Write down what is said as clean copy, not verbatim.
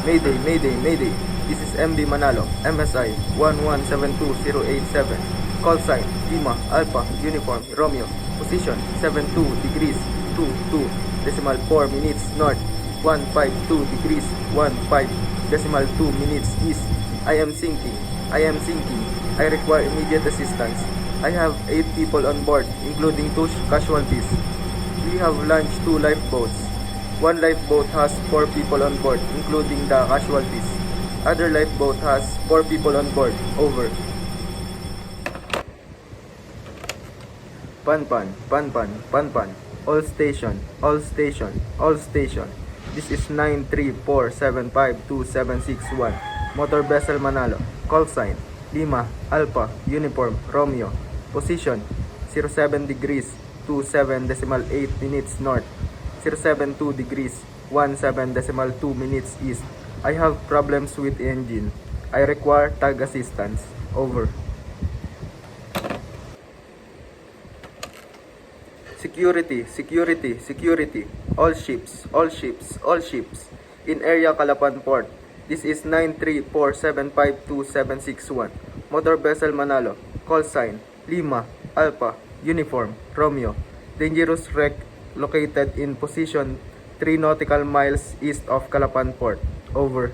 Mayday, Mayday, Mayday. This is MB Manalo, MSI 1172087. Call sign, Lima, Alpha, Uniform, Romeo. Position, 72 degrees, 22 decimal 4 minutes north, 152 degrees, 15 decimal 2 minutes east. I am sinking, I am sinking. I require immediate assistance. I have 8 people on board, including 2 casualties. We have launched 2 lifeboats. One lifeboat has 4 people on board, including the casualties. Other lifeboat has 4 people on board. Over. Panpan, Panpan, Panpan. All station, all station, all station. This is 934752761. Motor vessel Manalo. Call sign, Lima, Alpha, Uniform, Romeo. Position, 07 degrees, 27 decimal 8 minutes north, 072 degrees, 17 decimal 2 minutes east. I have problems with engine. I require tug assistance. Over. Security, security, security. All ships, all ships, all ships. In area Calapan Port. This is 934752761. Motor vessel Manalo. Call sign, Lima, Alpha, Uniform, Romeo. Dangerous wreck located in position 3 nautical miles east of Calapan Port. Over.